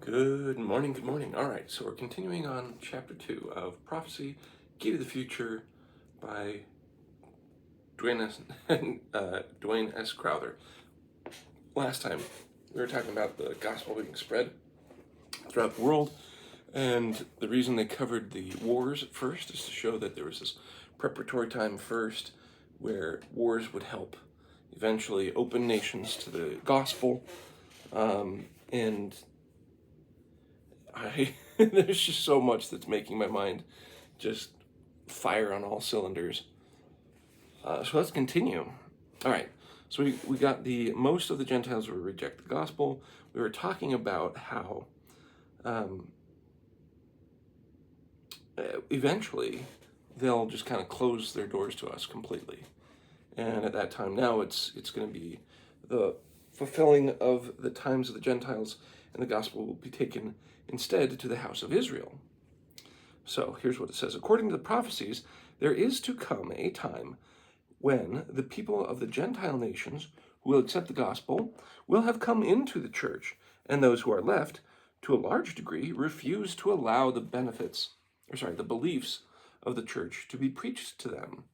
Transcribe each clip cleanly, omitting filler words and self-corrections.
Good morning, good morning. All right, so we're continuing on chapter 2 of Prophecy, Key to the Future by Dwayne S. Crowther. Last time, we were talking about the gospel being spread throughout the world, and the reason they covered the wars at first is to show that there was this preparatory time first where wars would help eventually open nations to the gospel, and there's just so much that's making my mind just fire on all cylinders. So let's continue. All right. So we got most of the Gentiles will reject the gospel. We were talking about how eventually they'll just kind of close their doors to us completely. And at that time now it's going to be the fulfilling of the times of the Gentiles, and the gospel will be taken instead to the house of Israel. So here's what it says. According to the prophecies, there is to come a time when the people of the Gentile nations who will accept the gospel will have come into the church, and those who are left, to a large degree, refuse to allow the beliefs of the church to be preached to them.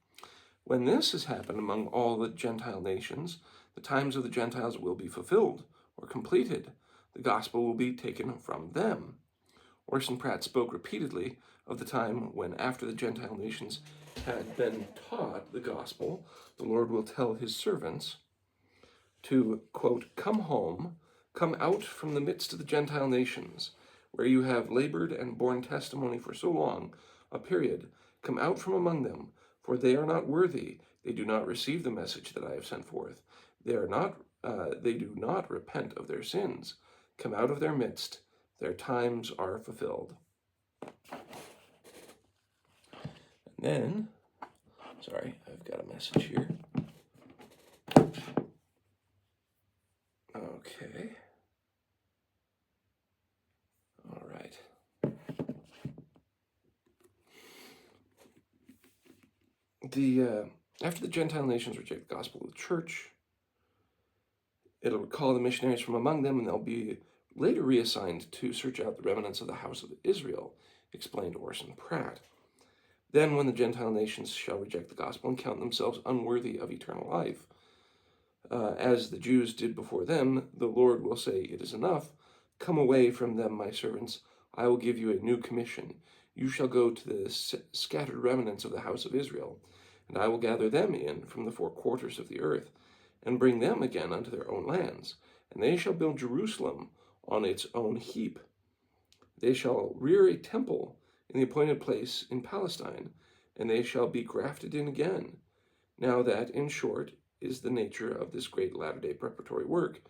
When this has happened among all the Gentile nations, the times of the Gentiles will be fulfilled or completed. The gospel will be taken from them. Orson Pratt spoke repeatedly of the time when, after the Gentile nations had been taught the gospel, the Lord will tell his servants to, quote, "Come home, come out from the midst of the Gentile nations, where you have labored and borne testimony for so long, a period. Come out from among them, for they are not worthy. They do not receive the message that I have sent forth. They do not repent of their sins. Come out of their midst. Their times are fulfilled." And then, sorry, I've got a message here. Okay. All right. After the Gentile nations reject the gospel of the church, it'll recall the missionaries from among them, and they'll be later reassigned to search out the remnants of the house of Israel, explained Orson Pratt. Then, when the Gentile nations shall reject the gospel and count themselves unworthy of eternal life, as the Jews did before them, the Lord will say, "It is enough. Come away from them, my servants. I will give you a new commission. You shall go to the scattered remnants of the house of Israel, and I will gather them in from the four quarters of the earth, and bring them again unto their own lands. And they shall build Jerusalem on its own heap. They shall rear a temple in the appointed place in Palestine, and they shall be grafted in again. Now that, in short, is the nature of this great latter-day preparatory work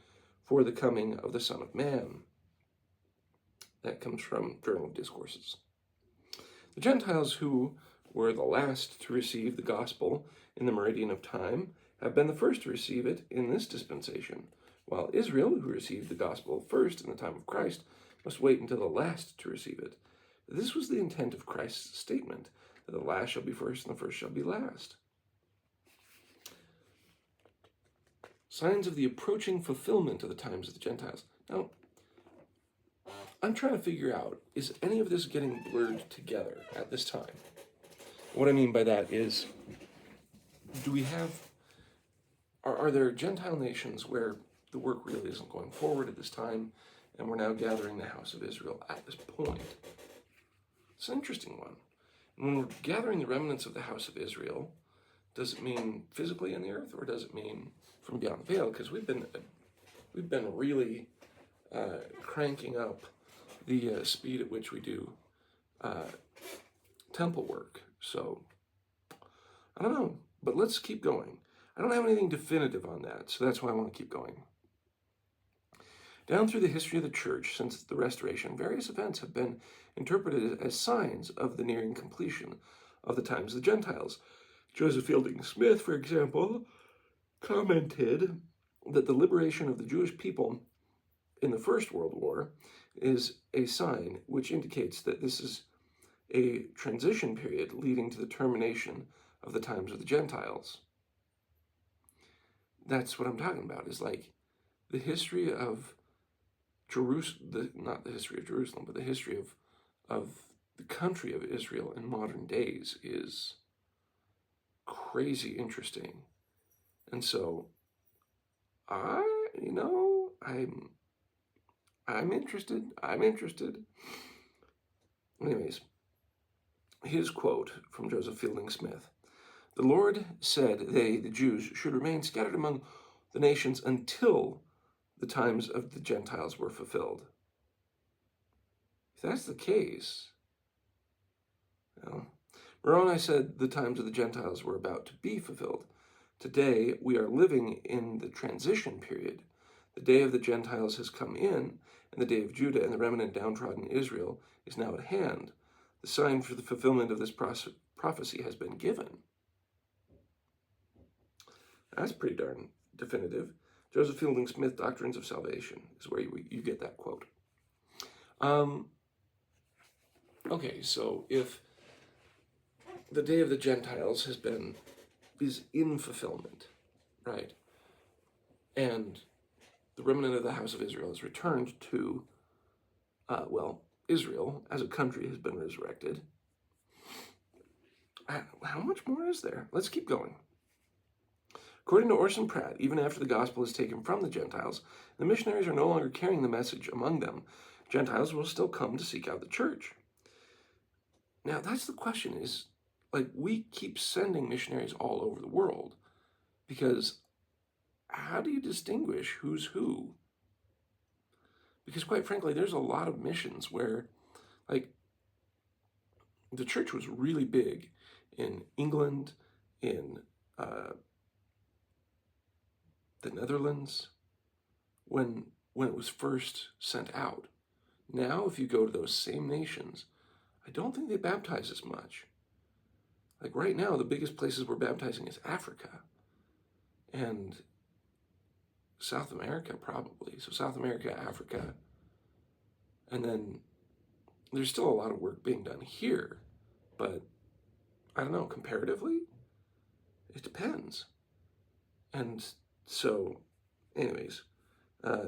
for the coming of the Son of Man." That comes from Journal of Discourses. The Gentiles, who were the last to receive the gospel in the meridian of time, have been the first to receive it in this dispensation, while Israel, who received the gospel first in the time of Christ, must wait until the last to receive it. This was the intent of Christ's statement, that the last shall be first and the first shall be last. Signs of the approaching fulfillment of the times of the Gentiles. Now, I'm trying to figure out, is any of this getting blurred together at this time? What I mean by that is, are there Gentile nations where the work really isn't going forward at this time, and we're now gathering the house of Israel at this point? It's an interesting one. And when we're gathering the remnants of the house of Israel, does it mean physically in the earth, or does it mean from beyond the veil? Because we've been really cranking up the speed at which we do temple work. So I don't know, but let's keep going. I don't have anything definitive on that, so that's why I want to keep going. Down through the history of the church since the Restoration, various events have been interpreted as signs of the nearing completion of the times of the Gentiles. Joseph Fielding Smith, for example, commented that the liberation of the Jewish people in the First World War is a sign which indicates that this is a transition period leading to the termination of the times of the Gentiles. That's what I'm talking about, is like the history of not the history of Jerusalem, but the history of the country of Israel in modern days is crazy interesting. And so I'm interested. Anyways, his quote from Joseph Fielding Smith: "The Lord said they, the Jews, should remain scattered among the nations until the times of the Gentiles were fulfilled." If that's the case, Moroni said the times of the Gentiles were about to be fulfilled. Today, we are living in the transition period. The day of the Gentiles has come in, and the day of Judah and the remnant downtrodden Israel is now at hand. The sign for the fulfillment of this prophecy has been given. That's pretty darn definitive. Joseph Fielding Smith, Doctrines of Salvation, is where you get that quote. Okay, so if the day of the Gentiles is in fulfillment, right? And the remnant of the house of Israel is returned to, Israel as a country has been resurrected. How much more is there? Let's keep going. According to Orson Pratt, even after the gospel is taken from the Gentiles, the missionaries are no longer carrying the message among them. Gentiles will still come to seek out the church. Now, that's the question is, we keep sending missionaries all over the world because how do you distinguish who's who? Because quite frankly, there's a lot of missions where, the church was really big in England, in the Netherlands, when it was first sent out. Now, if you go to those same nations, I don't think they baptize as much. Right now, the biggest places we're baptizing is Africa and South America, probably. So South America, Africa, and then there's still a lot of work being done here, but I don't know, comparatively, it depends. And so, anyways,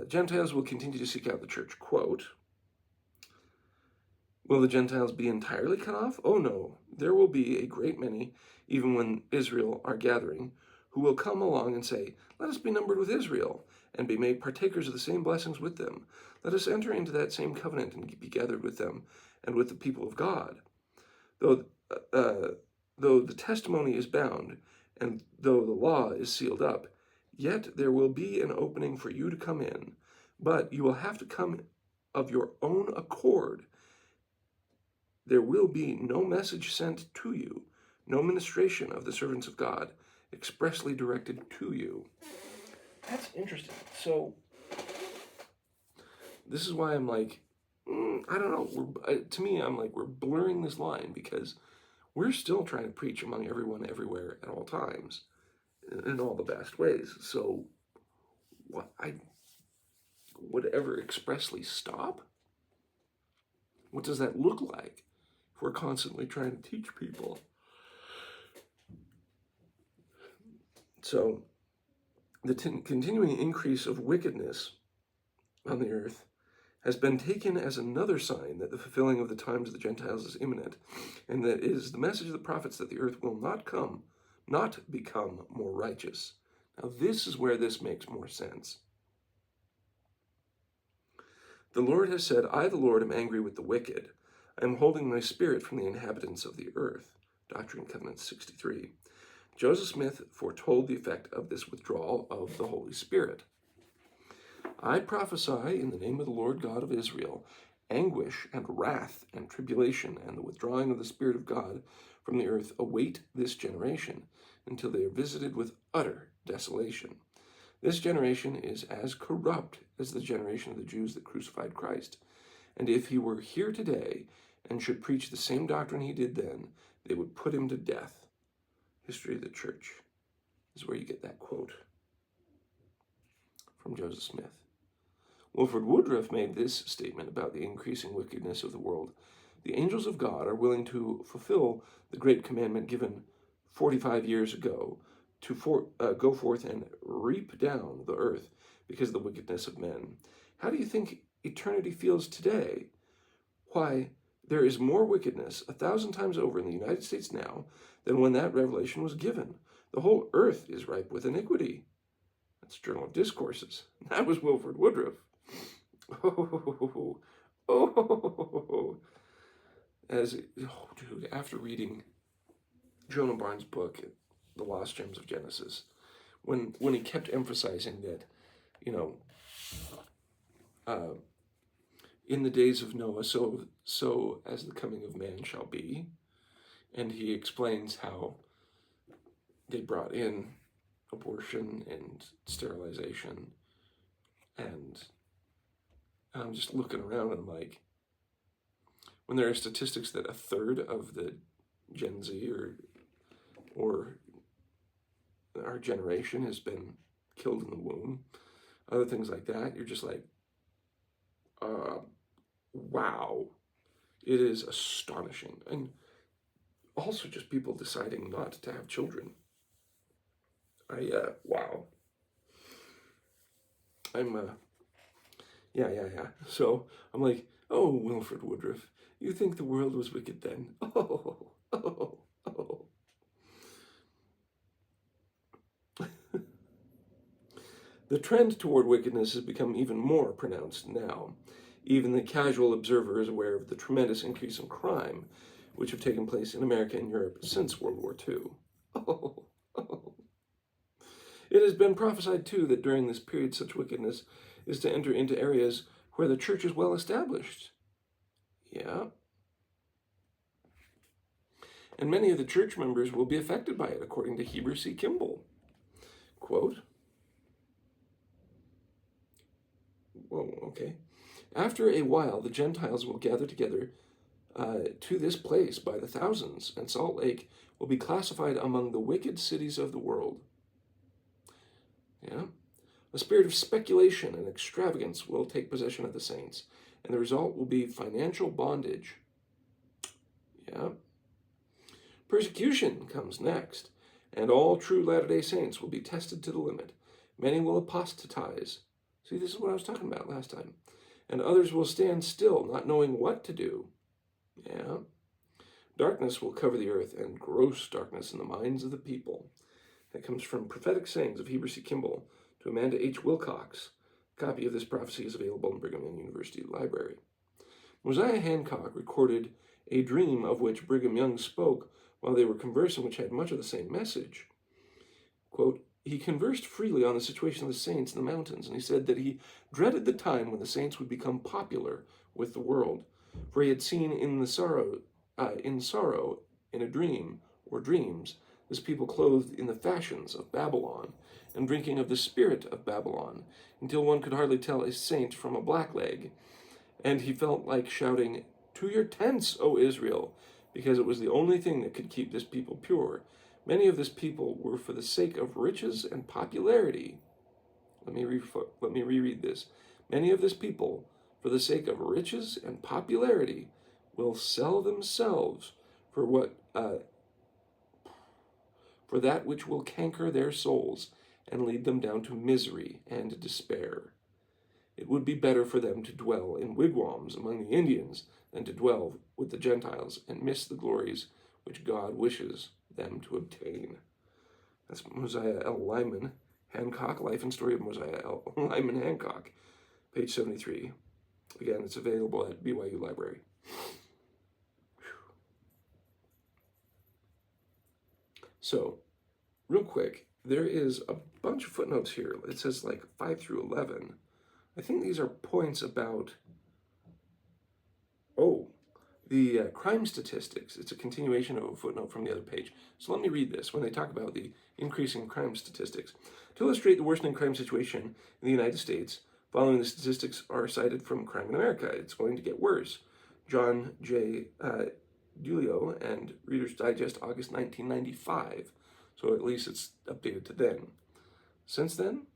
Gentiles will continue to seek out the church. Quote, "Will the Gentiles be entirely cut off? Oh no, there will be a great many, even when Israel are gathering, who will come along and say, 'Let us be numbered with Israel, and be made partakers of the same blessings with them. Let us enter into that same covenant and be gathered with them and with the people of God.' Though the testimony is bound, and though the law is sealed up, yet there will be an opening for you to come in, but you will have to come of your own accord. There will be no message sent to you, no ministration of the servants of God expressly directed to you." That's interesting. So this is why I'm I don't know. To me, I'm we're blurring this line because we're still trying to preach among everyone, everywhere, at all times, in all the best ways. So would ever expressly stop? What does that look like if we're constantly trying to teach people? So the continuing increase of wickedness on the earth has been taken as another sign that the fulfilling of the times of the Gentiles is imminent, and that it is the message of the prophets that the earth will not become more righteous. Now this is where this makes more sense. "The Lord has said, I, the Lord, am angry with the wicked. I am holding my spirit from the inhabitants of the earth." Doctrine and Covenants 63. Joseph Smith foretold the effect of this withdrawal of the Holy Spirit. "I prophesy in the name of the Lord God of Israel, anguish and wrath and tribulation and the withdrawing of the Spirit of God from the earth await this generation until they are visited with utter desolation. This generation is as corrupt as the generation of the Jews that crucified Christ. And if he were here today and should preach the same doctrine he did then, they would put him to death." History of the Church is where you get that quote from Joseph Smith. Wilford Woodruff made this statement about the increasing wickedness of the world: "The angels of God are willing to fulfill the great commandment given 45 years ago to go forth and reap down the earth because of the wickedness of men. How do you think eternity feels today. Why, there is more wickedness 1,000 times over in the United States now than when that revelation was given. The whole earth is ripe with iniquity. That's Journal of Discourses. That was Wilford Woodruff. Oh, dude, after reading Jonah Barnes' book, The Lost Gems of Genesis, when he kept emphasizing that, in the days of Noah, so as the coming of man shall be, and he explains how they brought in abortion and sterilization, and I'm just looking around and I'm like, when there are statistics that 1/3 of the Gen Z or our generation has been killed in the womb, other things like that, you're just like, wow, it is astonishing. And also just people deciding not to have children. Wow. Yeah. So I'm like, oh, Wilford Woodruff, you think the world was wicked then? Oh. The trend toward wickedness has become even more pronounced now. Even the casual observer is aware of the tremendous increase in crime, which have taken place in America and Europe since World War II. Oh. It has been prophesied, too, that during this period such wickedness is to enter into areas where the church is well established. Yeah. And many of the church members will be affected by it, according to Heber C. Kimball. Quote, whoa, okay. After a while, the Gentiles will gather together to this place by the thousands, and Salt Lake will be classified among the wicked cities of the world. Yeah. A spirit of speculation and extravagance will take possession of the saints, and the result will be financial bondage. Yeah. Persecution comes next, and all true Latter-day Saints will be tested to the limit. Many will apostatize. See, this is what I was talking about last time. And others will stand still, not knowing what to do. Yeah. Darkness will cover the earth, and gross darkness in the minds of the people. That comes from Prophetic Sayings of Heber C. Kimball to Amanda H. Wilcox. A copy of this prophecy is available in Brigham Young University Library. Mosiah Hancock recorded a dream of which Brigham Young spoke while they were conversing, which had much of the same message. Quote, he conversed freely on the situation of the saints in the mountains, and he said that he dreaded the time when the saints would become popular with the world, for he had seen in sorrow, in a dream or dreams, this people clothed in the fashions of Babylon, and drinking of the spirit of Babylon, until one could hardly tell a saint from a blackleg. And he felt like shouting, to your tents, O Israel, because it was the only thing that could keep this people pure. Many of this people were for the sake of riches and popularity. Let me reread this. Many of this people, for the sake of riches and popularity, will sell themselves for that which will canker their souls and lead them down to misery and despair. It would be better for them to dwell in wigwams among the Indians than to dwell with the Gentiles and miss the glories which God wishes them to obtain. That's Mosiah L. Lyman Hancock, Life and Story of Mosiah L. Lyman Hancock, page 73. Again, it's available at BYU Library. So, real quick, there is a bunch of footnotes here. It says like 5 through 11. I think these are points about, the crime statistics. It's a continuation of a footnote from the other page. So let me read this when they talk about the increasing crime statistics. To illustrate the worsening crime situation in the United States, following the statistics are cited from Crime in America. It's going to get worse. John J. Dulio and Reader's Digest, August 1995. So at least it's updated to then. Since then,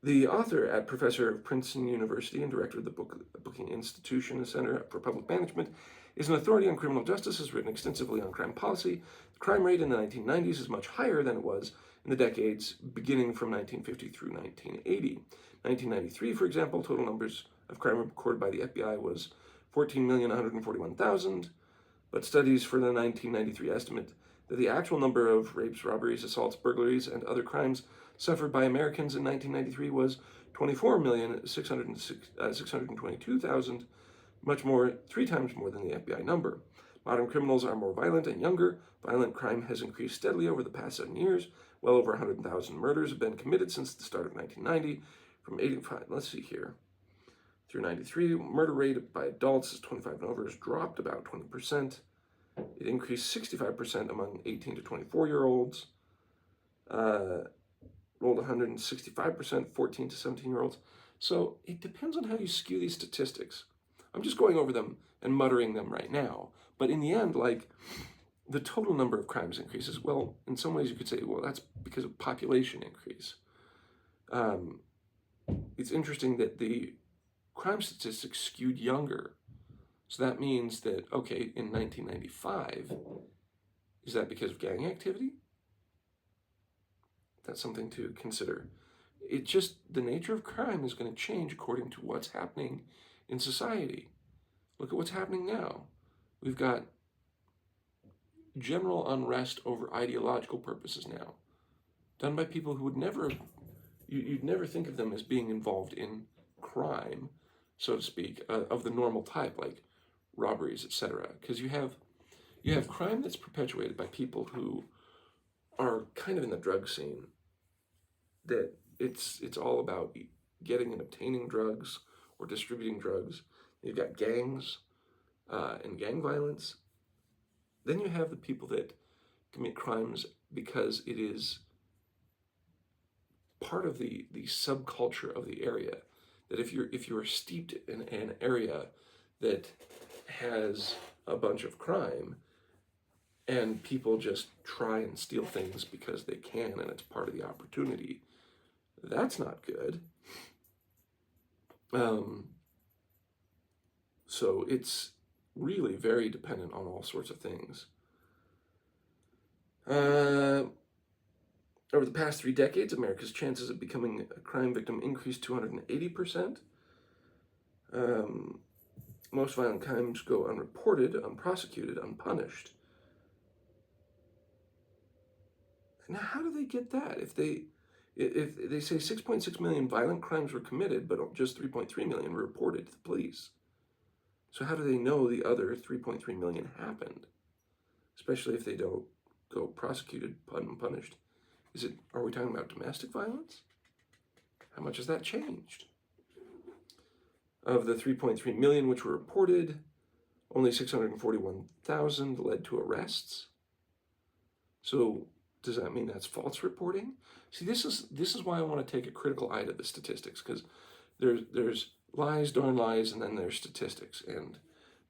the author at Professor of Princeton University and director of the Booking Institution and Center for Public Management is an authority on criminal justice, has written extensively on crime policy. The crime rate in the 1990s is much higher than it was in the decades beginning from 1950 through 1980. 1993, for example, total numbers of crime recorded by the FBI was 14,141,000, but studies for the 1993 estimate that the actual number of rapes, robberies, assaults, burglaries, and other crimes suffered by Americans in 1993 was 24,622,000, much more, 3 times more than the FBI number. Modern criminals are more violent and younger. Violent crime has increased steadily over the past 7 years. Well over 100,000 murders have been committed since the start of 1990. From 85, let's see here, through 93, murder rate by adults is 25 and over has dropped about 20%. It increased 65% among 18 to 24-year-olds. Rolled 165%, 14 to 17-year-olds. So it depends on how you skew these statistics. I'm just going over them and muttering them right now. But in the end, like, the total number of crimes increases. Well, in some ways you could say, well, that's because of population increase. It's interesting that the crime statistics skewed younger. So that means that, okay, in 1995, is that because of gang activity? That's something to consider. It just, the nature of crime is going to change according to what's happening in society. Look at what's happening now. We've got general unrest over ideological purposes now, done by people who would never, you'd never think of them as being involved in crime, so to speak, of the normal type, like robberies, etc. Because you have crime that's perpetuated by people who are kind of in the drug scene, that it's all about getting and obtaining drugs or distributing drugs. You've got gangs and gang violence. Then you have the people that commit crimes because it is part of the subculture of the area. That if you're steeped in an area that has a bunch of crime and people just try and steal things because they can and it's part of the opportunity, that's not good. So it's really very dependent on all sorts of things. Over the past 3 decades, America's chances of becoming a crime victim increased 280%. Most violent crimes go unreported, unprosecuted, unpunished. Now, how do they get that? If they say 6.6 million violent crimes were committed, but just 3.3 million were reported to the police. So how do they know the other 3.3 million happened? Especially if they don't go prosecuted, unpunished. Are we talking about domestic violence? How much has that changed? Of the 3.3 million which were reported, only 641,000 led to arrests. So does that mean that's false reporting? See, this is why I want to take a critical eye to the statistics, because there's lies, darn lies, and then there's statistics. And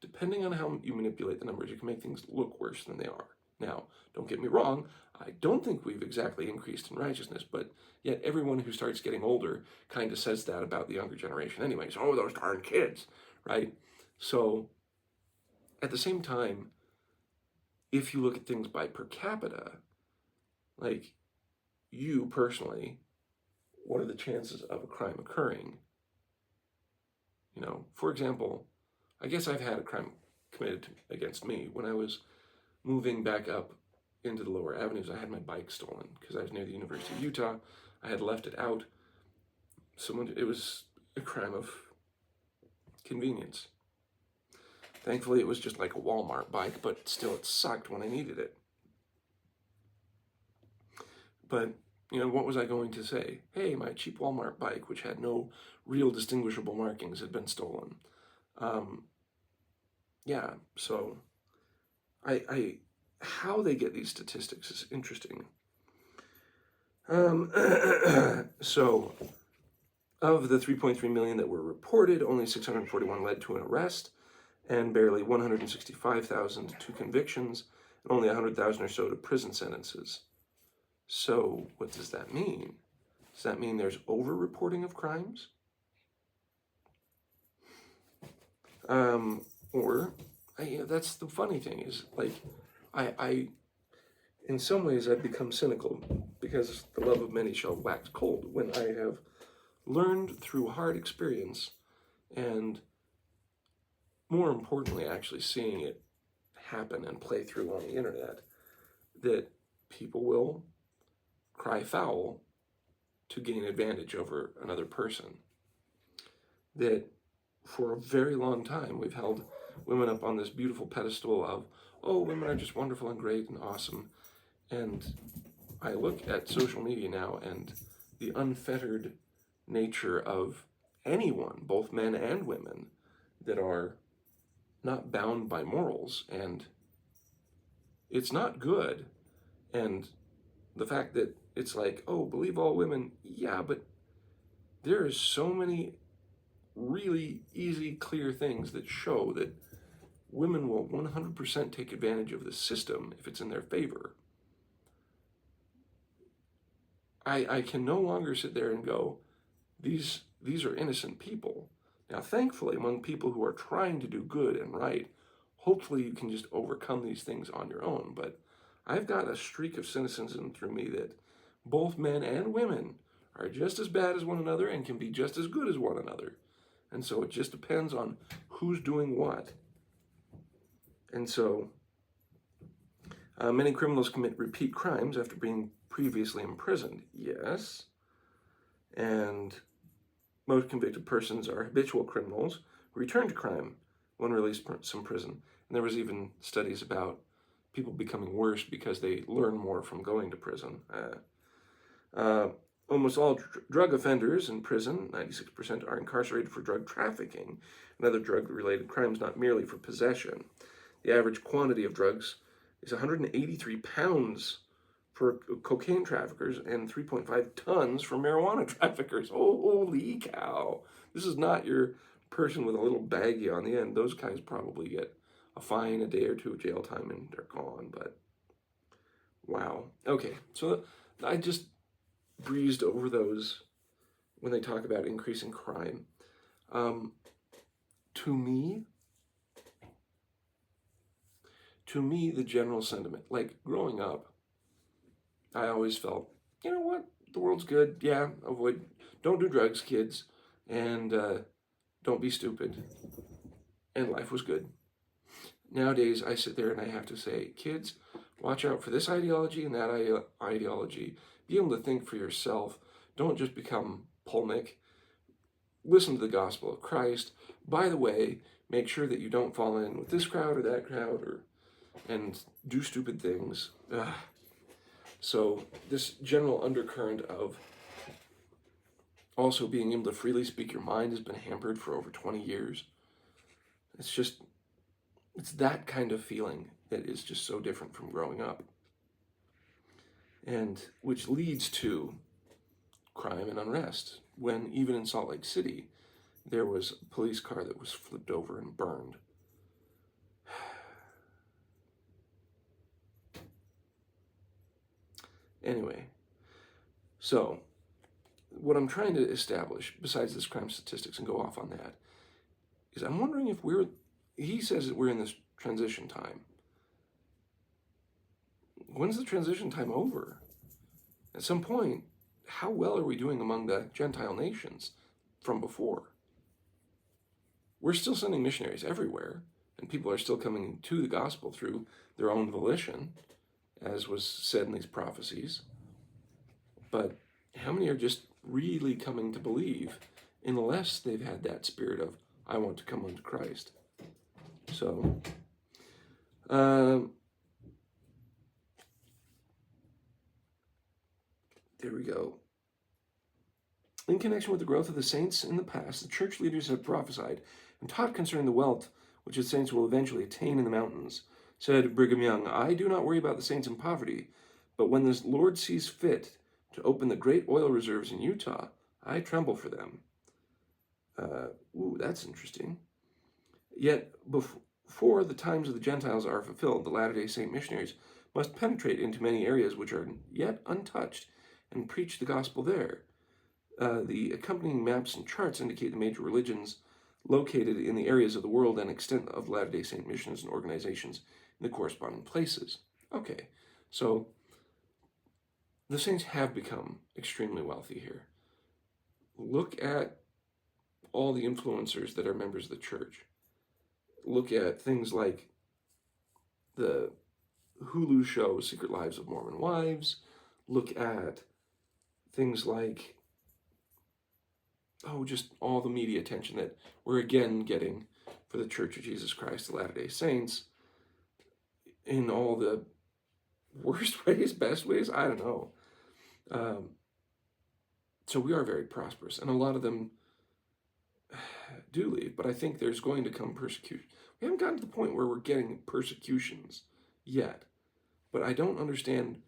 depending on how you manipulate the numbers, you can make things look worse than they are. Now, don't get me wrong, I don't think we've exactly increased in righteousness, but yet everyone who starts getting older kind of says that about the younger generation anyways. Oh, those darn kids, right? So, at the same time, if you look at things by per capita, like you personally, what are the chances of a crime occurring? You know, for example, I guess I've had a crime committed against me. When I was moving back up into the lower avenues, I had my bike stolen because I was near the University of Utah. I had left it out. It was a crime of convenience. Thankfully, it was just like a Walmart bike, but still it sucked when I needed it. But, you know, what was I going to say? Hey, my cheap Walmart bike, which had no real distinguishable markings, had been stolen. Yeah, so how they get these statistics is interesting. So, of the 3.3 million that were reported, only 641 led to an arrest, and barely 165,000 to convictions, and only 100,000 or so to prison sentences. So, what does that mean? Does that mean there's over-reporting of crimes? Or, that's the funny thing is, like, in some ways I've become cynical because the love of many shall wax cold, when I have learned through hard experience and, more importantly, actually seeing it happen and play through on the internet, that people will cry foul to gain advantage over another person. That for a very long time we've held women up on this beautiful pedestal of, oh, women are just wonderful and great and awesome. And I look at social media now and the unfettered nature of anyone, both men and women, that are not bound by morals, and it's not good. And the fact that it's like, oh, believe all women, yeah, but there is so many really easy, clear things that show that women will 100% take advantage of the system if it's in their favor. I can no longer sit there and go, these are innocent people. Now, thankfully, among people who are trying to do good and right, hopefully you can just overcome these things on your own. But I've got a streak of cynicism through me that both men and women are just as bad as one another and can be just as good as one another. And so it just depends on who's doing what. And so many criminals commit repeat crimes after being previously imprisoned. Yes. And most convicted persons are habitual criminals who return to crime when released from prison. And there was even studies about people becoming worse because they learn more from going to prison. Almost all drug offenders in prison, 96%, are incarcerated for drug trafficking and other drug-related crimes, not merely for possession. The average quantity of drugs is 183 pounds for cocaine traffickers and 3.5 tons for marijuana traffickers. Holy cow. This is not your person with a little baggie on the end. Those guys probably get a fine, a day or two of jail time, and they're gone. But wow. Okay, so I just breezed over those when they talk about increasing crime. To me, the general sentiment, like growing up, I always felt, you know what, the world's good. Yeah, don't do drugs, kids, and don't be stupid. And life was good. Nowadays, I sit there and I have to say, kids, watch out for this ideology and that ideology. Be able to think for yourself. Don't just become Polnick. Listen to the gospel of Christ. By the way, make sure that you don't fall in with this crowd or that crowd and do stupid things. So this general undercurrent of also being able to freely speak your mind has been hampered for over 20 years. It's that kind of feeling that is just so different from growing up. And which leads to crime and unrest, when even in Salt Lake City, there was a police car that was flipped over and burned. Anyway, so what I'm trying to establish, besides this crime statistics and go off on that, is I'm wondering if he says that we're in this transition time. When's the transition time over? At some point, how well are we doing among the Gentile nations from before? We're still sending missionaries everywhere, and people are still coming to the gospel through their own volition, as was said in these prophecies. But how many are just really coming to believe unless they've had that spirit of, I want to come unto Christ? So, there we go. In connection with the growth of the saints in the past, the church leaders have prophesied and taught concerning the wealth which the saints will eventually attain in the mountains. Said Brigham Young, I do not worry about the saints in poverty, but when the Lord sees fit to open the great oil reserves in Utah, I tremble for them. That's interesting. Yet, before the times of the Gentiles are fulfilled, the Latter-day Saint missionaries must penetrate into many areas which are yet untouched and preach the gospel there. The accompanying maps and charts indicate the major religions located in the areas of the world and extent of Latter-day Saint missions and organizations in the corresponding places. Okay, so the saints have become extremely wealthy here. Look at all the influencers that are members of the church. Look at things like the Hulu show Secret Lives of Mormon Wives. Look at things like, just all the media attention that we're again getting for the Church of Jesus Christ of Latter-day Saints in all the worst ways, best ways, I don't know. So we are very prosperous, and a lot of them do leave, but I think there's going to come persecution. We haven't gotten to the point where we're getting persecutions yet, but I don't understand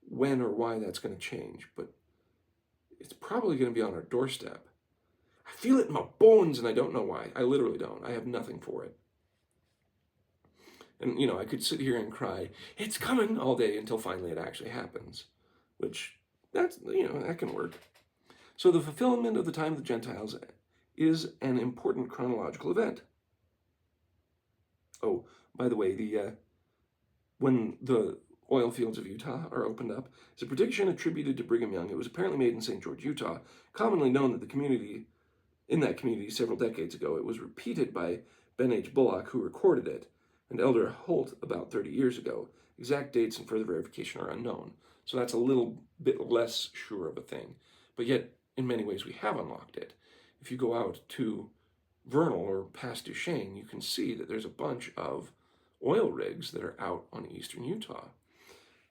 when or why that's going to change, but it's probably going to be on our doorstep. I feel it in my bones, and I don't know why. I literally don't. I have nothing for it. And, I could sit here and cry, it's coming, all day until finally it actually happens, which, that can work. So the fulfillment of the time of the Gentiles is an important chronological event. Oh, by the way, when the oil fields of Utah are opened up, is a prediction attributed to Brigham Young. It was apparently made in St. George, Utah, commonly known that in that community several decades ago. It was repeated by Ben H. Bullock, who recorded it, and Elder Holt about 30 years ago. Exact dates and further verification are unknown, so that's a little bit less sure of a thing. But yet, in many ways, we have unlocked it. If you go out to Vernal or past Duchesne, you can see that there's a bunch of oil rigs that are out on eastern Utah.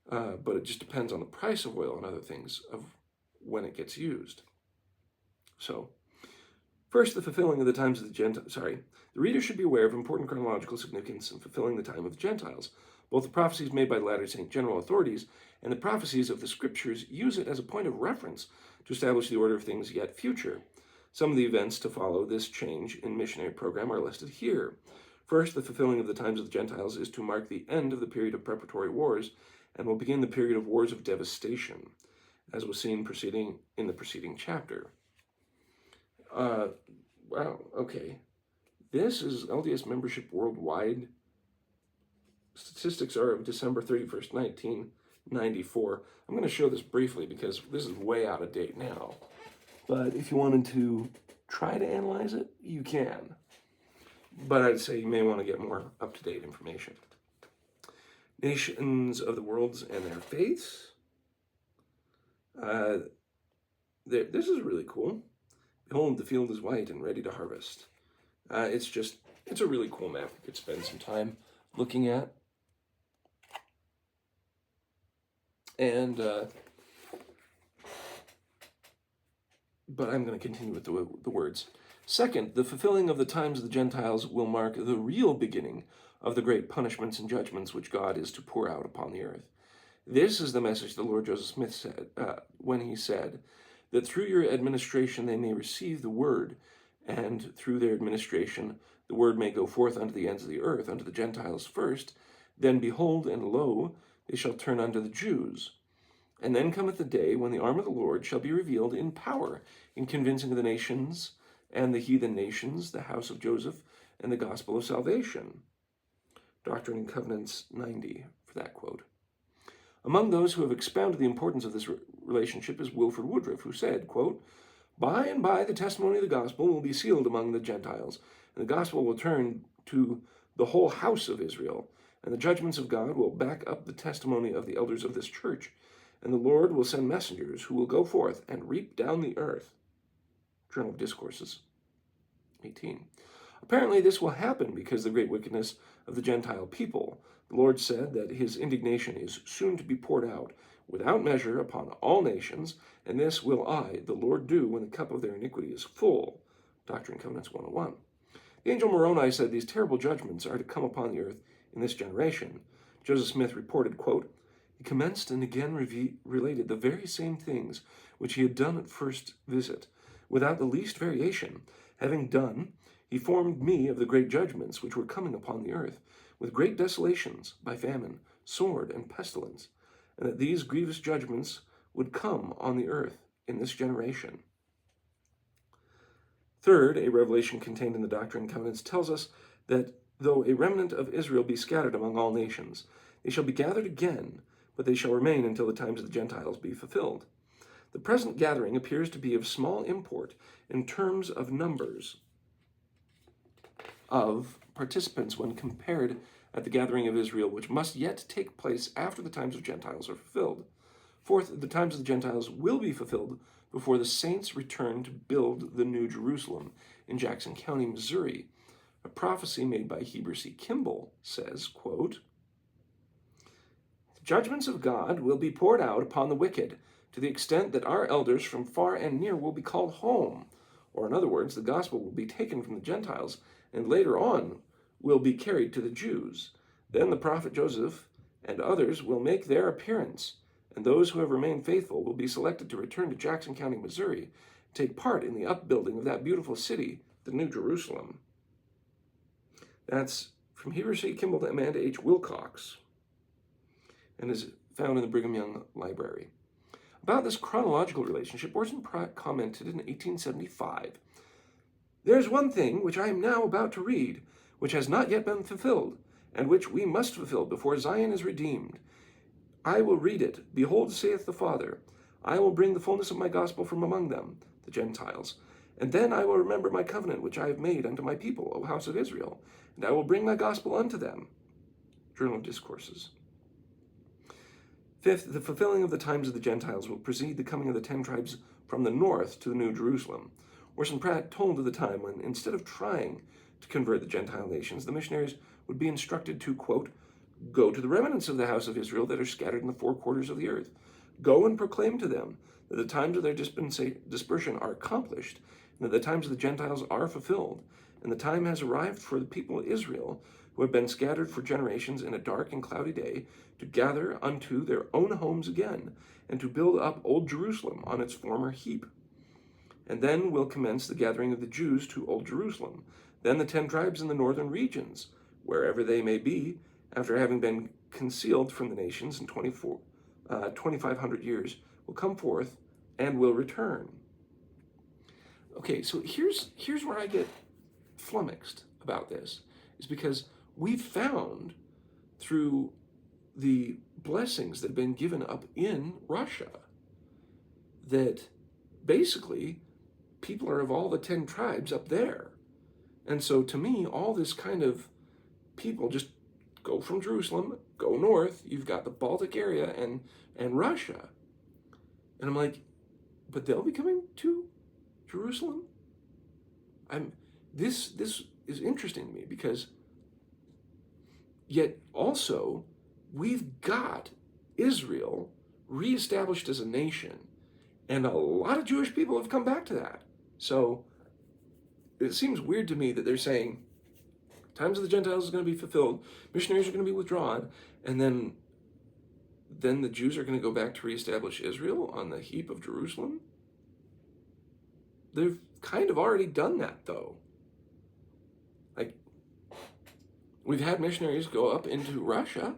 But it just depends on the price of oil and other things of when it gets used. So, first, the fulfilling of the times of the Gentiles. The reader should be aware of important chronological significance in fulfilling the time of the Gentiles. Both the prophecies made by the Latter-day Saint general authorities and the prophecies of the Scriptures use it as a point of reference to establish the order of things yet future. Some of the events to follow this change in missionary program are listed here. First, the fulfilling of the times of the Gentiles is to mark the end of the period of preparatory wars and will begin the period of wars of devastation, as was seen in the preceding chapter. Wow, okay. This is LDS membership worldwide. Statistics are of December 31st, 1994. I'm going to show this briefly because this is way out of date now. But if you wanted to try to analyze it, you can. But I'd say you may want to get more up-to-date information. Nations of the worlds and their faiths. This is really cool. Behold, the field is white and ready to harvest. It's a really cool map you could spend some time looking at. And, but I'm going to continue with the words. Second, the fulfilling of the times of the Gentiles will mark the real beginning of the great punishments and judgments which God is to pour out upon the earth. This is the message the Lord Joseph Smith said when he said that through your administration they may receive the word, and through their administration the word may go forth unto the ends of the earth, unto the Gentiles first. Then behold, and lo, they shall turn unto the Jews. And then cometh the day when the arm of the Lord shall be revealed in power, in convincing of the nations and the heathen nations, the house of Joseph, and the gospel of salvation. Doctrine and Covenants 90, for that quote. Among those who have expounded the importance of this relationship is Wilford Woodruff, who said, quote, by and by the testimony of the gospel will be sealed among the Gentiles, and the gospel will turn to the whole house of Israel, and the judgments of God will back up the testimony of the elders of this church, and the Lord will send messengers who will go forth and reap down the earth. Journal of Discourses 18. Apparently this will happen because the great wickedness of the Gentile people. The Lord said that his indignation is soon to be poured out without measure upon all nations, and this will I, the Lord, do when the cup of their iniquity is full. Doctrine and Covenants 101. The angel Moroni said these terrible judgments are to come upon the earth in this generation. Joseph Smith reported, quote, he commenced and again related the very same things which he had done at first visit, without the least variation. Having done, he informed me of the great judgments which were coming upon the earth, with great desolations by famine, sword, and pestilence, and that these grievous judgments would come on the earth in this generation. Third, a revelation contained in the Doctrine and Covenants tells us that though a remnant of Israel be scattered among all nations, they shall be gathered again but they shall remain until the times of the Gentiles be fulfilled. The present gathering appears to be of small import in terms of numbers of participants when compared at the gathering of Israel, which must yet take place after the times of Gentiles are fulfilled. Fourth, the times of the Gentiles will be fulfilled before the saints return to build the New Jerusalem in Jackson County, Missouri. A prophecy made by Heber C. Kimball says, quote, "The judgments of God will be poured out upon the wicked to the extent that our elders from far and near will be called home." Or in other words, the gospel will be taken from the Gentiles and later on will be carried to the Jews. Then the prophet Joseph and others will make their appearance, and those who have remained faithful will be selected to return to Jackson County, Missouri, and take part in the upbuilding of that beautiful city, the New Jerusalem. That's from Heber C. Kimball to Amanda H. Wilcox, and is found in the Brigham Young Library. About this chronological relationship, Orson Pratt commented in 1875, "There is one thing which I am now about to read, which has not yet been fulfilled, and which we must fulfill before Zion is redeemed. I will read it. Behold, saith the Father, I will bring the fullness of my gospel from among them, the Gentiles, and then I will remember my covenant which I have made unto my people, O house of Israel, and I will bring my gospel unto them." Journal of Discourses. Fifth, the fulfilling of the times of the Gentiles will precede the coming of the 10 tribes from the north to the New Jerusalem. Orson Pratt told of the time when, instead of trying to convert the Gentile nations, the missionaries would be instructed to, quote, "Go to the remnants of the house of Israel that are scattered in the 4 quarters of the earth. Go and proclaim to them that the times of their dispersion are accomplished, and that the times of the Gentiles are fulfilled, and the time has arrived for the people of Israel, who have been scattered for generations in a dark and cloudy day, to gather unto their own homes again, and to build up old Jerusalem on its former heap. And then will commence the gathering of the Jews to old Jerusalem. Then the 10 tribes in the northern regions, wherever they may be, after having been concealed from the nations in 2,500 years, will come forth and will return." Okay, so here's where I get flummoxed about this, is because we've found through the blessings that have been given up in Russia that basically people are of all the 10 tribes up there. And so to me, all this kind of people just go from Jerusalem, go north, you've got the Baltic area and Russia. And I'm like, but they'll be coming to Jerusalem? This is interesting to me, because yet also we've got Israel reestablished as a nation, and a lot of Jewish people have come back to that. So it seems weird to me that they're saying times of the Gentiles is going to be fulfilled, missionaries are going to be withdrawn, and then the Jews are going to go back to reestablish Israel on the heap of Jerusalem. They've kind of already done that, though. Like, we've had missionaries go up into Russia,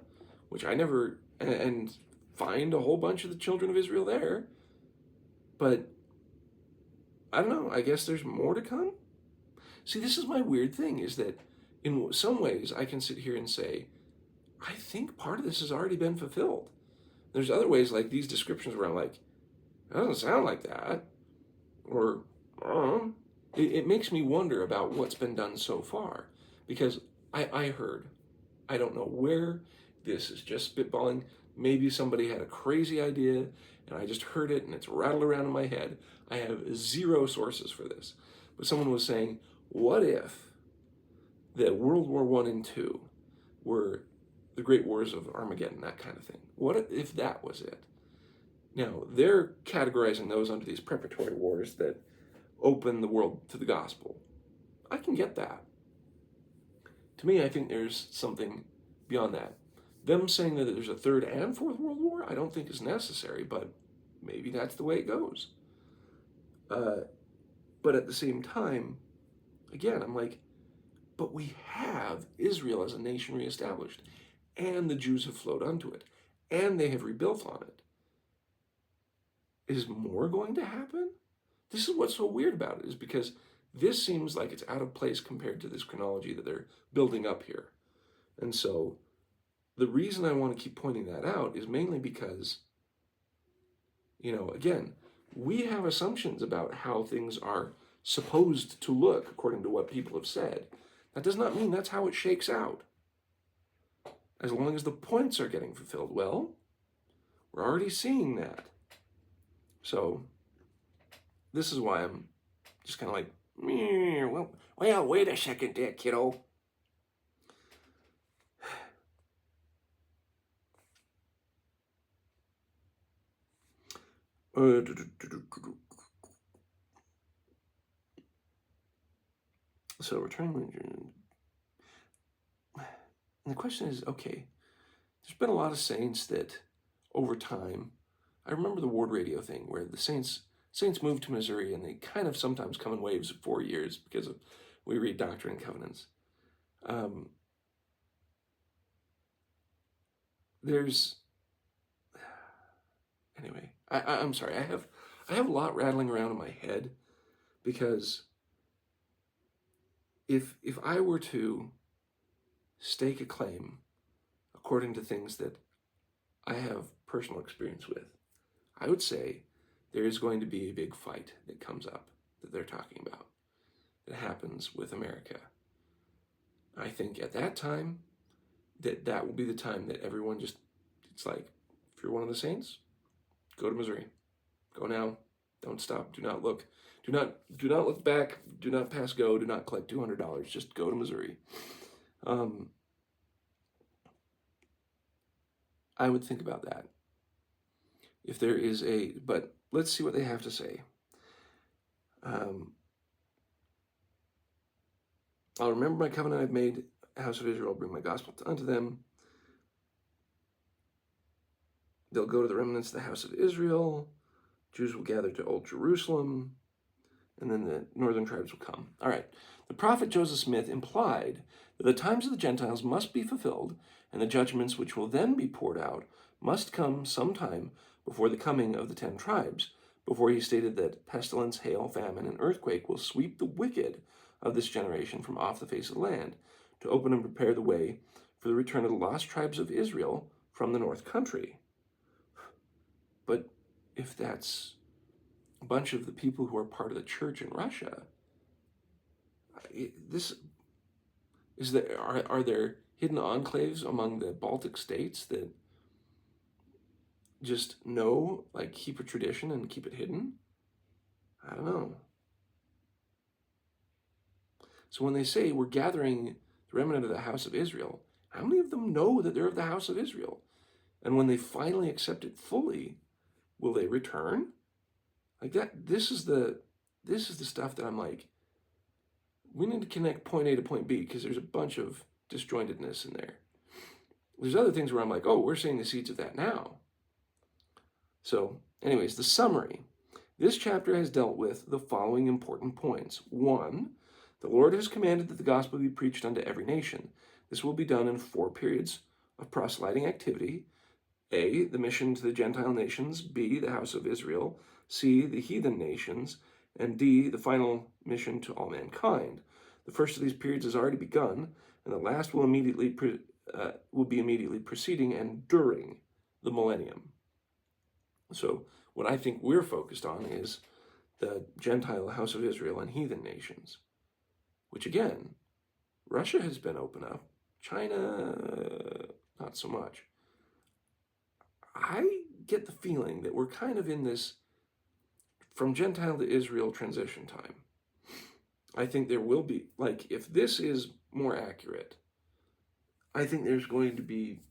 which I never, and find a whole bunch of the children of Israel there. But I don't know, I guess there's more to come. See, this is my weird thing, is that in some ways I can sit here and say, I think part of this has already been fulfilled. There's other ways, like these descriptions where I'm like, that doesn't sound like that. Or, it makes me wonder about what's been done so far. Because I heard, I don't know where, this is just spitballing, maybe somebody had a crazy idea and I just heard it and it's rattled around in my head. I have zero sources for this. But someone was saying, what if that World War I and II were the great wars of Armageddon, that kind of thing? What if that was it? Now, they're categorizing those under these preparatory wars that open the world to the gospel. I can get that. To me, I think there's something beyond that. Them saying that there's a third and fourth World War, I don't think is necessary, but maybe that's the way it goes. But at the same time, again, I'm like, but we have Israel as a nation reestablished, and the Jews have flowed onto it, and they have rebuilt on it. Is more going to happen? This is what's so weird about it, is because this seems like it's out of place compared to this chronology that they're building up here. And so the reason I want to keep pointing that out is mainly because, again, we have assumptions about how things are supposed to look according to what people have said. That does not mean that's how it shakes out. As long as the points are getting fulfilled, well, we're already seeing that. So this is why I'm just kind of like, well, wait a second there, kiddo. So returning, and the question is, okay, there's been a lot of saints that over time, I remember the Ward Radio thing where the saints moved to Missouri, and they kind of sometimes come in waves of 4 years because we read Doctrine and Covenants. Anyway, I'm sorry. I have a lot rattling around in my head because if I were to stake a claim according to things that I have personal experience with, I would say there is going to be a big fight that comes up that they're talking about that happens with America. I think at that time that will be the time that everyone just, it's like, if you're one of the saints, go to Missouri. Go now. Don't stop. Do not look. Do not look back. Do not pass go. Do not collect $200. Just go to Missouri. I would think about that. If there is but let's see what they have to say. I'll remember my covenant I've made, house of Israel, bring my gospel unto them. They'll go to the remnants of the house of Israel. Jews will gather to Old Jerusalem. And then the northern tribes will come. All right. The prophet Joseph Smith implied that the times of the Gentiles must be fulfilled, and the judgments which will then be poured out must come sometime before the coming of the 10 tribes, before he stated that pestilence, hail, famine, and earthquake will sweep the wicked of this generation from off the face of the land, to open and prepare the way for the return of the lost tribes of Israel from the north country. But if that's a bunch of the people who are part of the church in Russia, are there hidden enclaves among the Baltic states that just know, like, keep a tradition and keep it hidden? I don't know. So when they say we're gathering the remnant of the house of Israel, how many of them know that they're of the house of Israel? And when they finally accept it fully, will they return? Like that, this is the stuff that I'm like, we need to connect point A to point B, because there's a bunch of disjointedness in there. There's other things where I'm like, oh, we're seeing the seeds of that now. So, anyways, the summary. This chapter has dealt with the following important points. 1, the Lord has commanded that the gospel be preached unto every nation. This will be done in 4 periods of proselyting activity. A, the mission to the Gentile nations. B, the house of Israel. C, the heathen nations. And D, the final mission to all mankind. The first of these periods has already begun, and the last will be immediately preceding and during the millennium. So what I think we're focused on is the Gentile house of Israel and heathen nations, which again, Russia has been open up, China, not so much. I get the feeling that we're kind of in this from Gentile to Israel transition time. I think there will be, like, if this is more accurate, I think there's going to be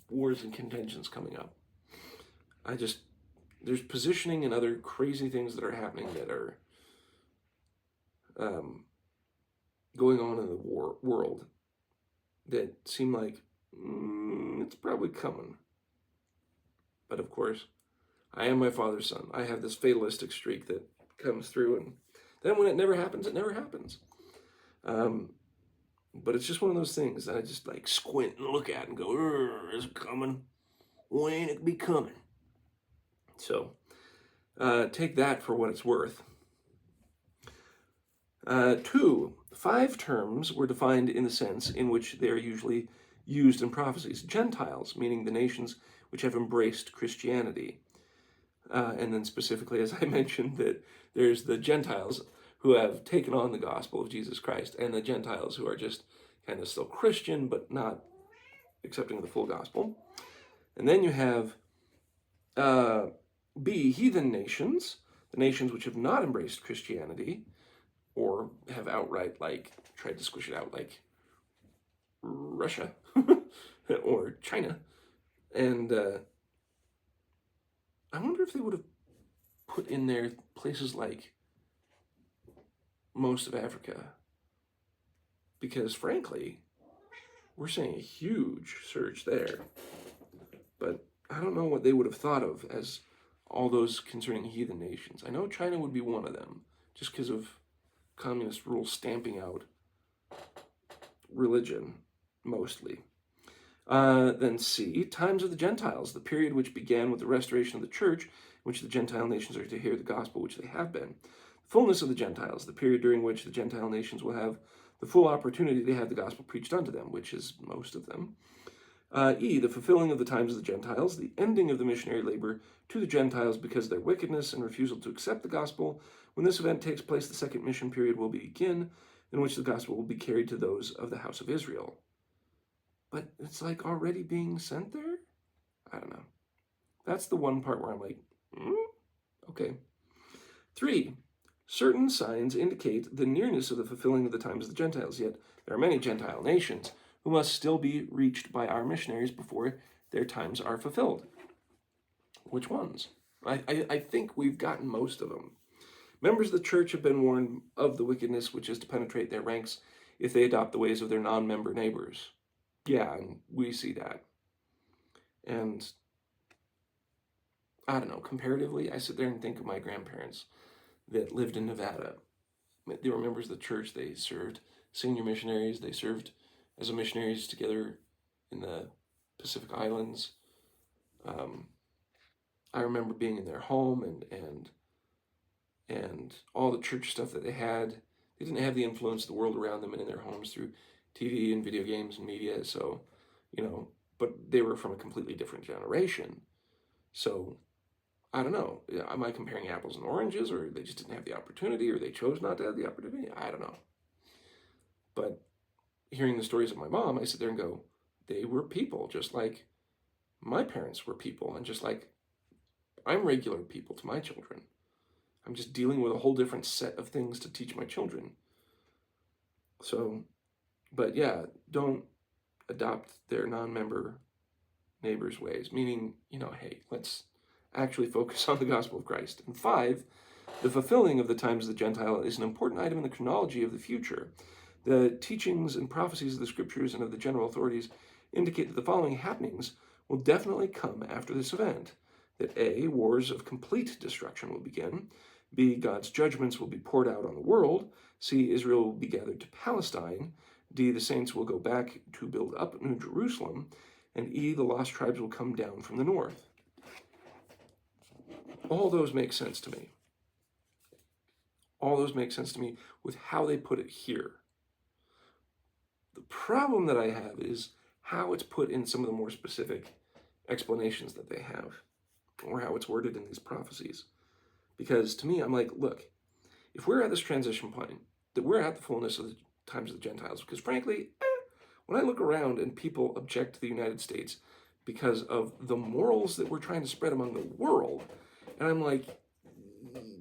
wars and contentions coming up. There's positioning and other crazy things that are happening that are going on in the world that seem like it's probably coming. But of course, I am my father's son. I have this fatalistic streak that comes through, and then when it never happens, it never happens. But it's just one of those things that I just like squint and look at and go, is it coming? When it be coming? So take that for what it's worth. 2, 5 terms were defined in the sense in which they are usually used in prophecies. Gentiles, meaning the nations which have embraced Christianity. And then specifically, as I mentioned, that there's the Gentiles who have taken on the gospel of Jesus Christ, and the Gentiles who are just kind of still Christian, but not accepting the full gospel. And then you have B, heathen nations, the nations which have not embraced Christianity, or have outright, like, tried to squish it out, like Russia or China. And I wonder if they would have put in there places like most of Africa, because frankly, we're seeing a huge surge there. But I don't know what they would have thought of as all those concerning heathen nations. I know China would be one of them, just because of communist rule stamping out religion, mostly. Then C, times of the Gentiles, the period which began with the restoration of the church, in which the Gentile nations are to hear the gospel, which they have been. Fullness of the Gentiles, the period during which the Gentile nations will have the full opportunity to have the gospel preached unto them, which is most of them. E, the fulfilling of the times of the Gentiles, the ending of the missionary labor to the Gentiles because of their wickedness and refusal to accept the gospel. When this event takes place, the second mission period will begin, in which the gospel will be carried to those of the house of Israel. But it's like already being sent there? I don't know. That's the one part where I'm like, okay. 3, certain signs indicate the nearness of the fulfilling of the times of the Gentiles, yet there are many Gentile nations who must still be reached by our missionaries before their times are fulfilled. Which ones? I think we've gotten most of them. Members of the church have been warned of the wickedness which is to penetrate their ranks if they adopt the ways of their non-member neighbors. Yeah, and we see that. And I don't know, comparatively, I sit there and think of my grandparents that lived in Nevada. They were members of the church. They served senior missionaries. They served as missionaries together in the Pacific Islands. I remember being in their home and all the church stuff that they had. They didn't have the influence of the world around them and in their homes through TV and video games and media. So, but they were from a completely different generation. So, I don't know. Am I comparing apples and oranges, or they just didn't have the opportunity, or they chose not to have the opportunity? I don't know. But hearing the stories of my mom, I sit there and go, they were people, just like my parents were people, and just like I'm regular people to my children. I'm just dealing with a whole different set of things to teach my children. So, but yeah, don't adopt their non-member neighbors' ways, meaning, hey, let's actually focus on the gospel of Christ. And 5, the fulfilling of the times of the Gentile is an important item in the chronology of the future. The teachings and prophecies of the scriptures and of the general authorities indicate that the following happenings will definitely come after this event. That A, wars of complete destruction will begin. B, God's judgments will be poured out on the world. C, Israel will be gathered to Palestine. D, the saints will go back to build up New Jerusalem. And E, the lost tribes will come down from the north. All those make sense to me. All those make sense to me with how they put it here. The problem that I have is how it's put in some of the more specific explanations that they have, or how it's worded in these prophecies. Because to me, I'm like, look, if we're at this transition point, that we're at the fullness of the times of the Gentiles, because frankly, when I look around and people object to the United States because of the morals that we're trying to spread among the world, and I'm like,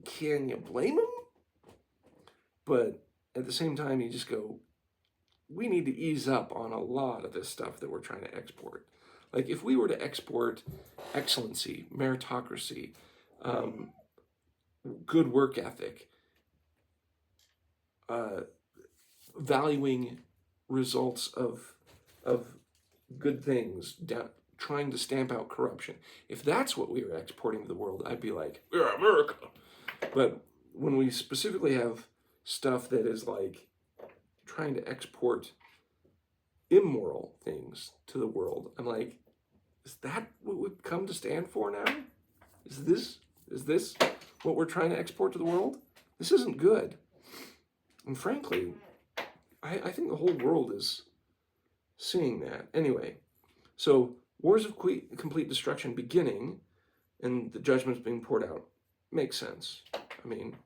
can you blame them? But at the same time, you just go, we need to ease up on a lot of this stuff that we're trying to export. Like if we were to export excellency, meritocracy, good work ethic, valuing results of good things, trying to stamp out corruption. If that's what we were exporting to the world, I'd be like, yeah, America. But when we specifically have stuff that is like trying to export immoral things to the world, I'm like, is that what we've come to stand for now? Is this what we're trying to export to the world? This isn't good. And frankly, I think the whole world is seeing that. Anyway, so wars of complete destruction beginning and the judgments being poured out makes sense. I mean,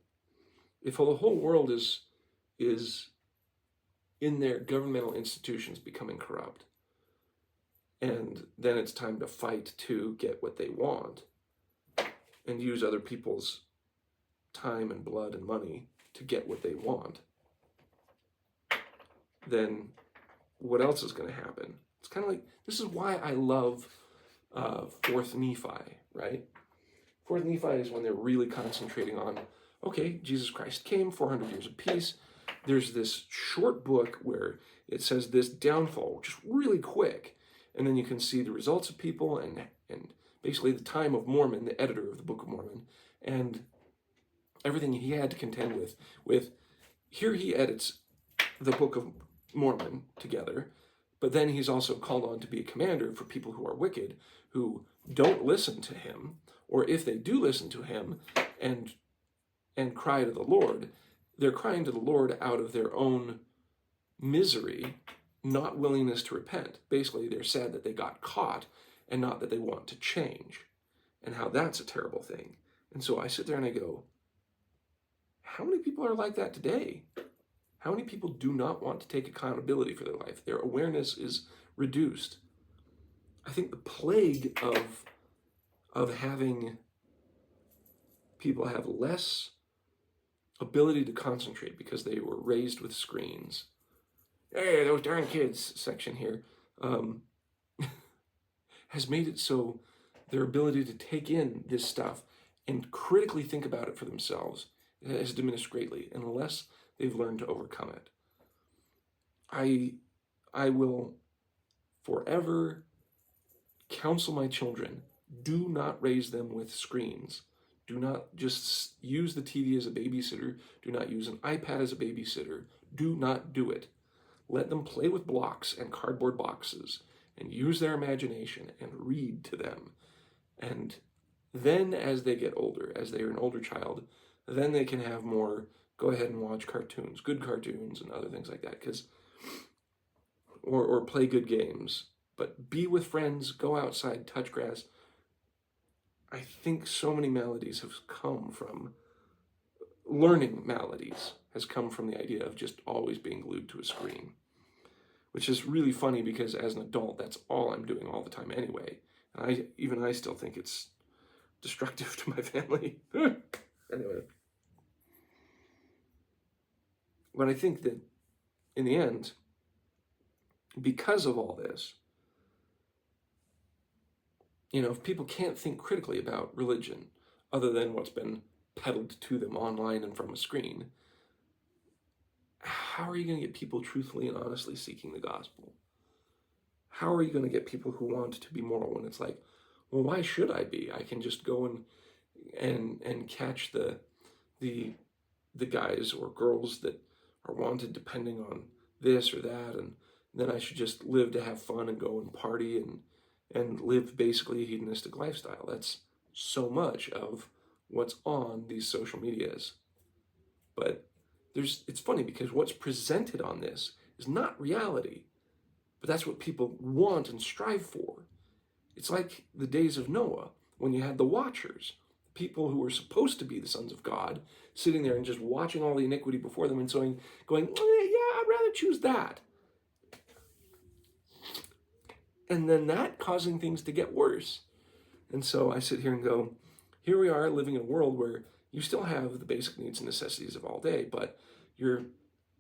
if the whole world is in their governmental institutions becoming corrupt, and then it's time to fight to get what they want and use other people's time and blood and money to get what they want, then what else is going to happen? It's kind of like, this is why I love 4th Nephi, right? 4th Nephi is when they're really concentrating on, okay, Jesus Christ came, 400 years of peace. There's this short book where it says this downfall, just really quick. And then you can see the results of people and basically the time of Mormon, the editor of the Book of Mormon, and everything he had to contend with. Here he edits the Book of Mormon together, but then he's also called on to be a commander for people who are wicked, who don't listen to him, or if they do listen to him and cry to the Lord, they're crying to the Lord out of their own misery, not willingness to repent. Basically, they're sad that they got caught and not that they want to change, and how that's a terrible thing. And so I sit there and I go, how many people are like that today? How many people do not want to take accountability for their life? Their awareness is reduced. I think the plague of having people have less ability to concentrate because they were raised with screens. Hey, those darn kids section here has made it so their ability to take in this stuff and critically think about it for themselves has diminished greatly unless they've learned to overcome it. I will forever counsel my children, do not raise them with screens. Do not just use the TV as a babysitter. Do not use an iPad as a babysitter. Do not do it. Let them play with blocks and cardboard boxes and use their imagination and read to them. And then as they get older, as they're an older child, then they can have more, go ahead and watch cartoons, good cartoons and other things like that, or play good games. But be with friends, go outside, touch grass. I think so many maladies have come from, learning maladies has come from the idea of just always being glued to a screen, which is really funny because as an adult, that's all I'm doing all the time anyway. And I still think it's destructive to my family. Anyway. But I think that in the end, because of all this, if people can't think critically about religion other than what's been peddled to them online and from a screen, how are you going to get people truthfully and honestly seeking the gospel? How are you going to get people who want to be moral when it's like, well, why should I be? I can just go and catch the guys or girls that are wanted depending on this or that, and then I should just live to have fun and go and party and live basically a hedonistic lifestyle. That's so much of what's on these social medias. But it's funny because what's presented on this is not reality, but that's what people want and strive for. It's like the days of Noah, when you had the watchers, people who were supposed to be the sons of God, sitting there and just watching all the iniquity before them and so going, yeah, I'd rather choose that. And then that causing things to get worse. And so I sit here and go, here we are living in a world where you still have the basic needs and necessities of all day, but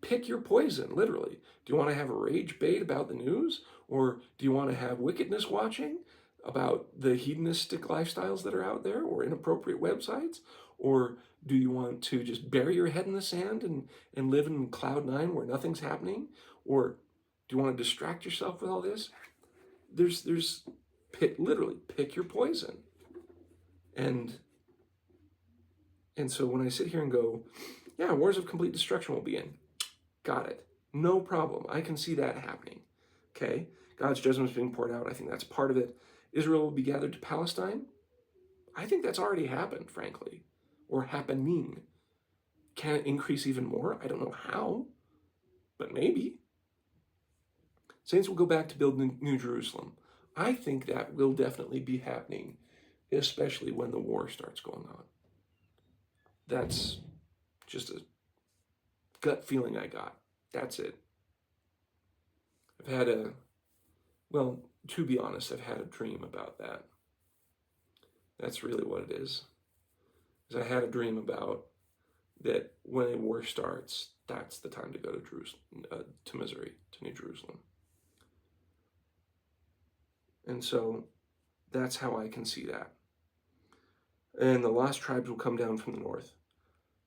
pick your poison, literally. Do you want to have a rage bait about the news? Or do you want to have wickedness watching about the hedonistic lifestyles that are out there or inappropriate websites? Or do you want to just bury your head in the sand and live in cloud nine where nothing's happening? Or do you want to distract yourself with all this? Literally pick your poison. And so when I sit here and go, yeah, wars of complete destruction will begin. Got it. No problem. I can see that happening. Okay? God's judgment is being poured out. I think that's part of it. Israel will be gathered to Palestine. I think that's already happened, frankly, or happening. Can it increase even more? I don't know how, but maybe. Saints will go back to build New Jerusalem. I think that will definitely be happening, especially when the war starts going on. That's just a gut feeling I got. That's it. To be honest, I've had a dream about that. That's really what it is. I had a dream about that when a war starts, that's the time to go to Jerusalem, to Missouri, to New Jerusalem. And so that's how I can see that. And the lost tribes will come down from the north.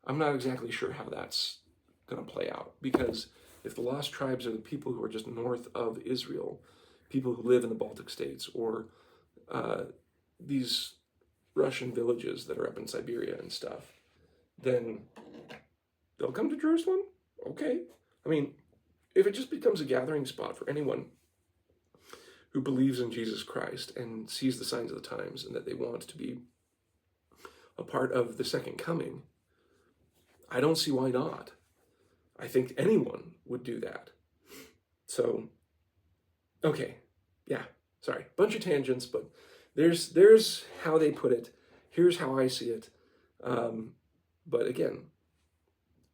I'm not exactly sure how that's going to play out, because if the lost tribes are the people who are just north of Israel, people who live in the Baltic states, or these Russian villages that are up in Siberia and stuff, then they'll come to Jerusalem? Okay. I mean, if it just becomes a gathering spot for anyone who believes in Jesus Christ and sees the signs of the times and that they want to be a part of the second coming, I don't see why not. I think anyone would do that. So, okay, yeah, sorry, bunch of tangents, but there's how they put it. Here's how I see it. But again,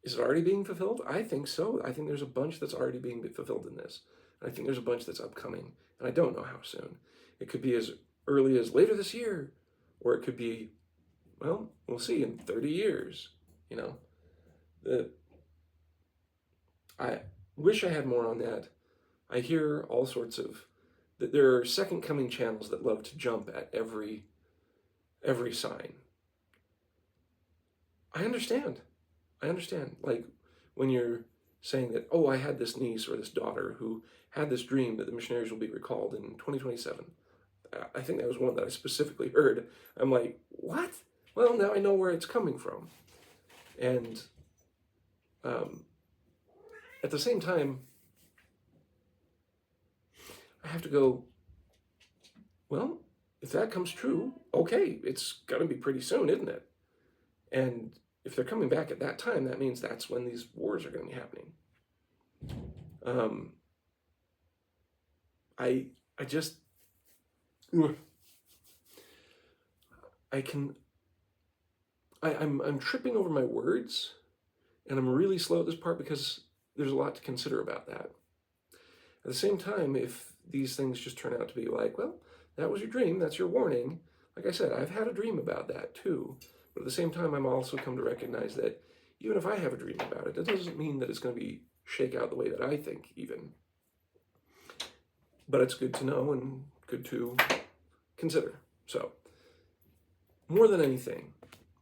is it already being fulfilled? I think so. I think there's a bunch that's already being fulfilled in this. And I think there's a bunch that's upcoming, and I don't know how soon. It could be as early as later this year, or it could be, well, we'll see, in 30 years, you know. I wish I had more on that. I hear all sorts of, that there are second coming channels that love to jump at every sign. I understand. Like when you're saying that, oh, I had this niece or this daughter who had this dream that the missionaries will be recalled in 2027. I think that was one that I specifically heard. I'm like, what? Well, now I know where it's coming from. And at the same time, I have to go, well, if that comes true, okay, it's going to be pretty soon, isn't it? And if they're coming back at that time, that means that's when these wars are going to be happening. I'm tripping over my words, and I'm really slow at this part because there's a lot to consider about that. At the same time, if these things just turn out to be like, well, that was your dream, that's your warning. Like I said, I've had a dream about that too. But at the same time, I'm also come to recognize that even if I have a dream about it, that doesn't mean that it's going to be shake out the way that I think even. But it's good to know and good to consider. So, more than anything,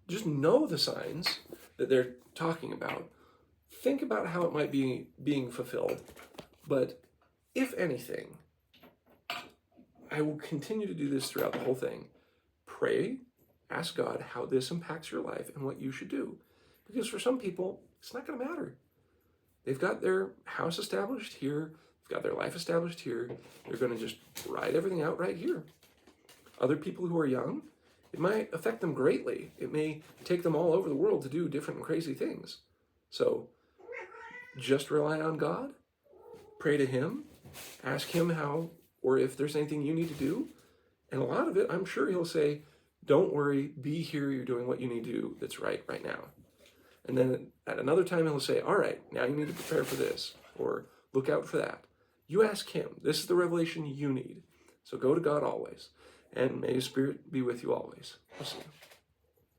just know the signs that they're talking about. Think about how it might be being fulfilled. But if anything, I will continue to do this throughout the whole thing. Pray, ask God how this impacts your life and what you should do. Because for some people, it's not going to matter. They've got their house established here. They've got their life established here. They're going to just ride everything out right here. Other people who are young, it might affect them greatly. It may take them all over the world to do different and crazy things. So just rely on God. Pray to Him. Ask Him how or if there's anything you need to do. And a lot of it, I'm sure He'll say, don't worry, be here, you're doing what you need to do that's right now. And then at another time, He'll say, all right, now you need to prepare for this, or look out for that. You ask Him. This is the revelation you need. So go to God always. And may His Spirit be with you always. I'll see you.